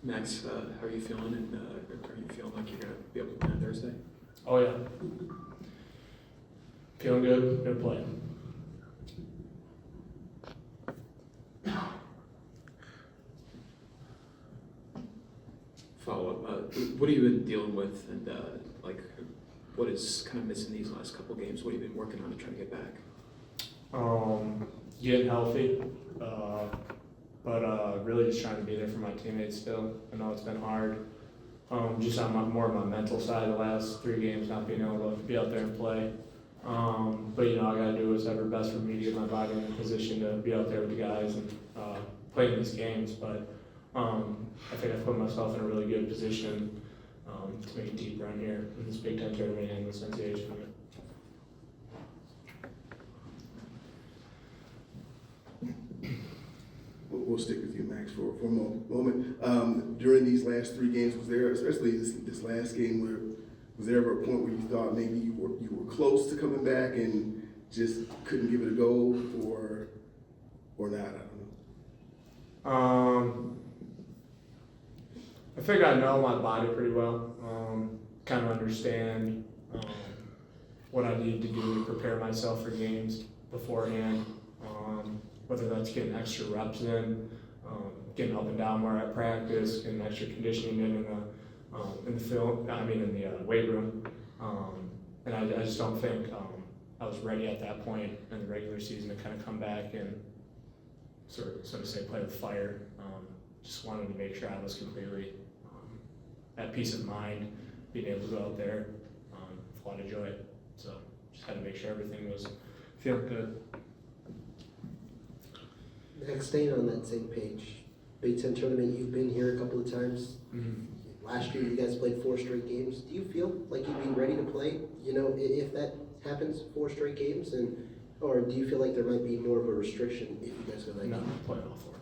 Max, how are you feeling, and are you feeling like you're going to be able to play on Thursday? Oh yeah. Feeling good, good play. Follow-up, what have you been dealing with, and what is kind of missing these last couple games? What have you been working on to try to get back? Getting healthy, but really just trying to be there for my teammates still. I know it's been hard. Just on more of my mental side the last 3 games, not being able to be out there and play. But I got to do whatever best for me to get my body in a position to be out there with the guys and play in these games. But I think I've put myself in a really good position to make a deep run here in this Big Ten tournament and this NCAA tournament. We'll stick with you, Max, for a moment. During these last 3 games, was there, especially this last game, was there ever a point where you thought maybe you were close to coming back and just couldn't give it a go, or not? I don't know. I think I know my body pretty well. Kind of understand what I need to do to prepare myself for games beforehand. Whether that's getting extra reps in, getting up and down more at practice, getting extra conditioning in the weight room. And I just don't think I was ready at that point in the regular season to kind of come back and so to say play with fire. Just wanted to make sure I was completely at peace of mind, being able to go out there with a lot of joy. So just had to make sure everything was feeling good. Max, staying on that same page, Big Ten tournament, you've been here a couple of times. Mm-hmm. Last year, you guys played 4 straight games. Do you feel like you'd be ready to play? If that happens, 4 straight games, or do you feel like there might be more of a restriction if you guys go that No, game? playing all 4.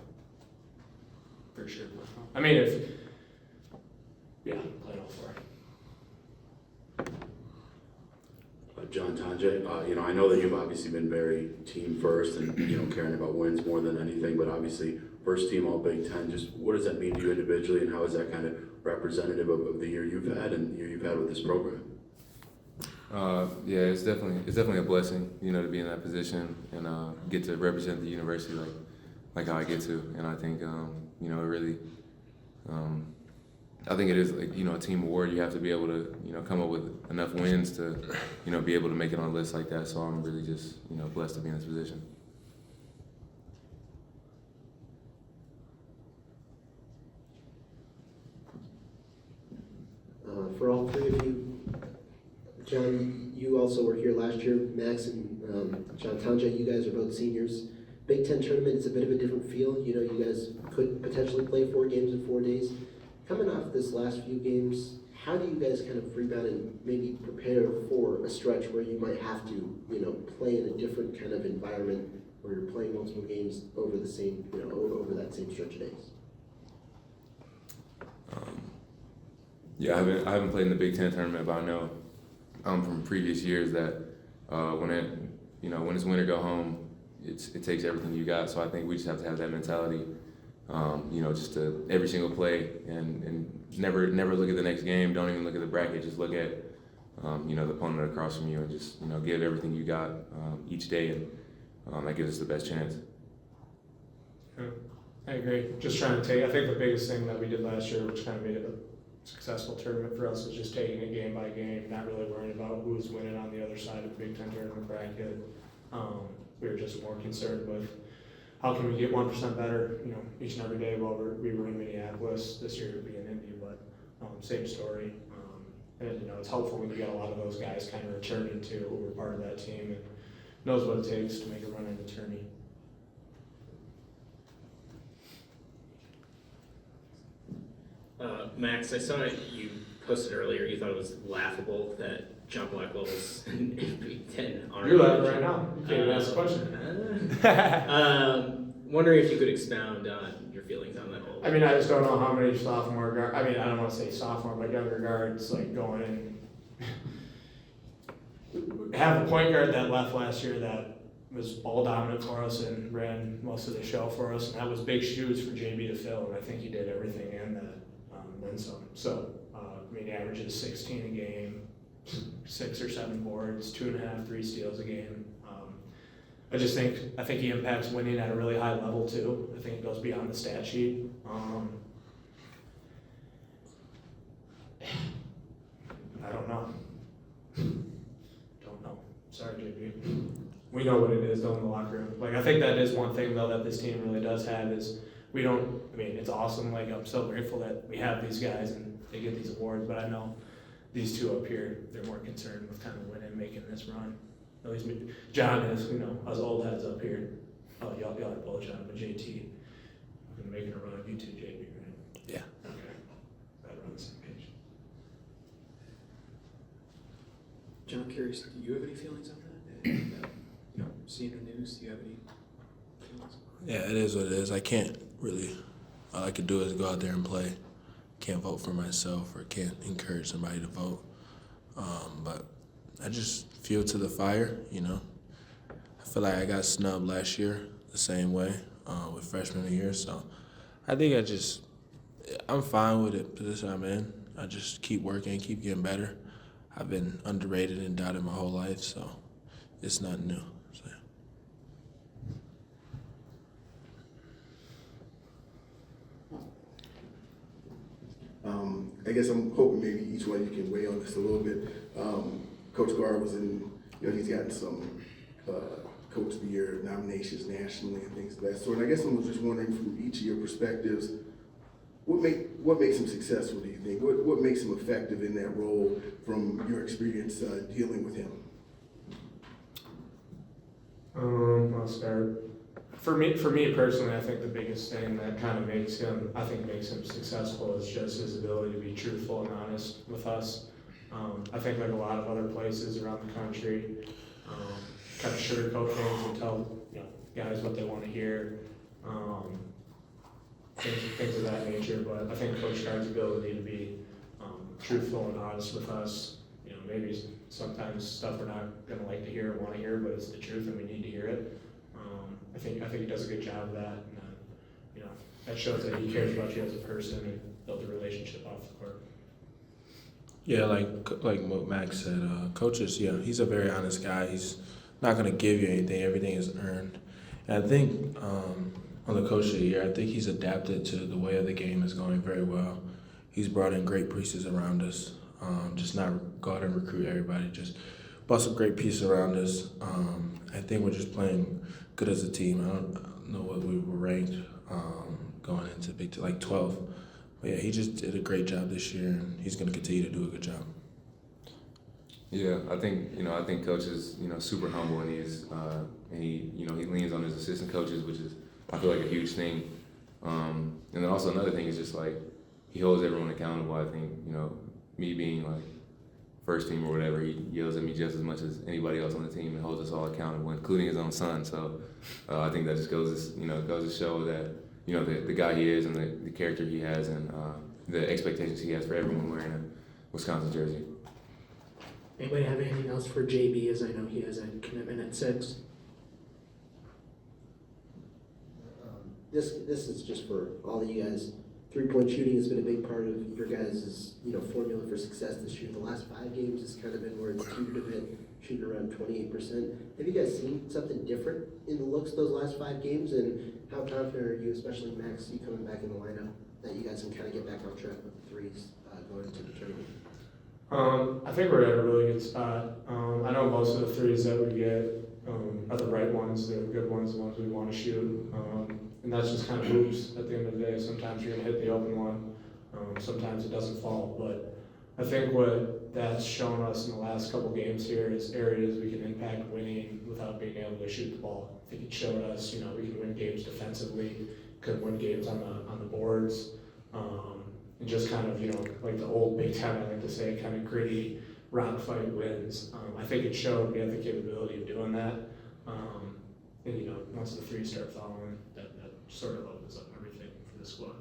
For sure. I mean, playing all 4. John, Tonje, I know that you've obviously been very team first and, caring about wins more than anything, but obviously first team all Big Ten, just what does that mean to you individually, and how is that kind of representative of the year you've had and the year you've had with this program? It's definitely a blessing, to be in that position and get to represent the university like how I get to. And I think, it really, I think it is a team award. You have to be able to, come up with enough wins to, be able to make it on a list like that. So I'm really just, blessed to be in this position. For all 3 of you, John, you also were here last year. Max and John Tonje, you guys are both seniors. Big Ten tournament is a bit of a different feel. You guys could potentially play 4 games in 4 days. Coming off this last few games, how do you guys kind of rebound and maybe prepare for a stretch where you might have to, play in a different kind of environment where you're playing multiple games over the same, over that same stretch of days? I haven't played in the Big Ten tournament, but I know from previous years that when it's win or go home, it takes everything you got. So I think we just have to have that mentality. Just to every single play and never look at the next game. Don't even look at the bracket. Just look at the opponent across from you and just give everything you got each day, and that gives us the best chance. Yeah, I agree. Just trying to take. I think the biggest thing that we did last year, which kind of made it a successful tournament for us, is just taking it game by game, not really worrying about who's winning on the other side of the Big Ten tournament bracket. We were just more concerned with how can we get 1% better, each and every day while we were in Minneapolis. This year it'd be in Indy, but same story. And it's helpful when you get a lot of those guys kind of returning to who were part of that team and knows what it takes to make a run in the tourney. Max, I saw you posted earlier. You thought it was laughable that John Blackwell was in Big Ten. You're laughing right now. You can't even ask a question. Wondering if you could expound on your feelings on that whole. I mean, I just don't know how many sophomore guards. I mean, I don't want to say sophomore, but younger guards going in. Have a point guard that left last year that was ball dominant for us and ran most of the show for us, and that was big shoes for JB to fill. And I think he did everything in that then some. So, he averages 16 a game, 6 or 7 boards, 2.5, 3 steals a game. I think he impacts winning at a really high level too. I think it goes beyond the stat sheet. I don't know. Don't know. Sorry, JB. We know what it is though in the locker room. Like, I think that is one thing though that this team really does have is it's awesome. Like, I'm so grateful that we have these guys and they get these awards, but I know these two up here, they're more concerned with kind of winning, making this run. At least John is, us old heads up here. Oh, y'all are both John, but JT, I'm making a run of you two, JB, right? Yeah. Okay. That we're on the same page. John, curious, do you have any feelings on that? Seeing the news, do you have any feelings? Yeah, it is what it is. I can't really, all I could do is go out there and play. Can't vote for myself or can't encourage somebody to vote. But I just feel to the fire, I feel like I got snubbed last year the same way with freshman year. So I think I'm fine with the position I'm in. I just keep working, keep getting better. I've been underrated and doubted my whole life, so it's not new. So. I guess I'm hoping maybe each one of you can weigh on this a little bit. Coach Garr was he's gotten some Coach of the Year nominations nationally and things of that sort. And I guess I was just wondering from each of your perspectives, what makes him successful, do you think? What makes him effective in that role from your experience dealing with him? I'll start. For me personally, I think the biggest thing that kind of makes him successful is just his ability to be truthful and honest with us. I think like a lot of other places around the country, kind of sugarcoat things and tell guys what they want to hear, things of that nature. But I think Coach Garr's ability to be truthful and honest with us, maybe sometimes stuff we're not gonna like to hear or want to hear, but it's the truth and we need to hear it. I think he does a good job of that, and that shows that he cares about you as a person and build a relationship off the court. Yeah, like what Max said, coaches, he's a very honest guy. He's not going to give you anything. Everything is earned. And I think on the Coach of the Year, I think he's adapted to the way of the game is going very well. He's brought in great pieces around us. Just not go out and recruit everybody. Just brought some great pieces around us. I think we're just playing good as a team. I don't know what we were ranked going into Big Ten, like 12th. But yeah, he just did a great job this year, and he's going to continue to do a good job. Yeah, I think Coach is super humble, and he leans on his assistant coaches, which is I feel like a huge thing. And then also another thing is just like he holds everyone accountable. I think me being like first team or whatever, he yells at me just as much as anybody else on the team and holds us all accountable, including his own son. So I think that just goes to show that the guy he is and the character he has and the expectations he has for everyone wearing a Wisconsin jersey. Anybody have anything else for JB, as I know he has a commitment at 6? This is just for all of you guys. 3-point shooting has been a big part of your guys' formula for success this year. The last 5 games has kind of been where it's teetered a bit, shooting around 28%. Have you guys seen something different in the looks those last 5 games? And how confident are you, especially Max, you coming back in the lineup, that you guys can kind of get back on track with the threes going into the tournament? I think we're at a really good spot. I know most of the threes that we get are the right ones, they're the good ones, the ones we want to shoot. And that's just kind of moves at the end of the day. Sometimes you're going to hit the open one, sometimes it doesn't fall. But I think what that's shown us in the last couple games here is areas we can impact winning without being able to shoot the ball. I think it showed us, we can win games defensively, can win games on the boards. And just kind of, like the old Big Ten, I like to say, kind of gritty, rock fight wins. I think it showed we have the capability of doing that. And once the threes start falling, that sort of opens up everything for the squad.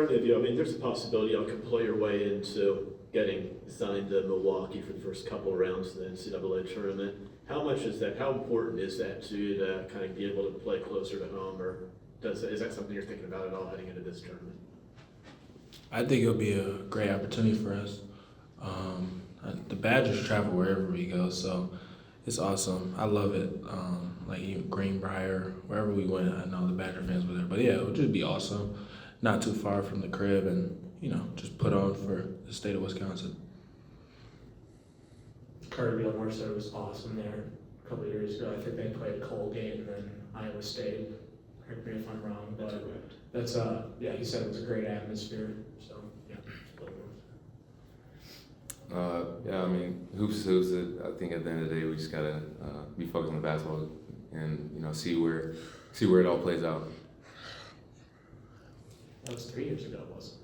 For any of you, I mean, there's a possibility y'all could play your way into getting signed to Milwaukee for the first couple of rounds of the NCAA tournament. How much is that? How important is that to you to kind of be able to play closer to home, or is that something you're thinking about at all heading into this tournament? I think it'll be a great opportunity for us. The Badgers travel wherever we go, so it's awesome. I love it. Like even Greenbrier, wherever we went, I know the Badger fans were there. But yeah, it would just be awesome. Not too far from the crib, and just put on for the state of Wisconsin. Carter Gilmore said it was awesome there a couple of years ago. I think they played Colgate and then Iowa State. Correct me if I'm wrong, but that's yeah, he said it was a great atmosphere. So yeah. Yeah, I mean, hoops. I think at the end of the day, we just gotta be focused on the basketball and see where it all plays out. That was 3 years ago, wasn't it?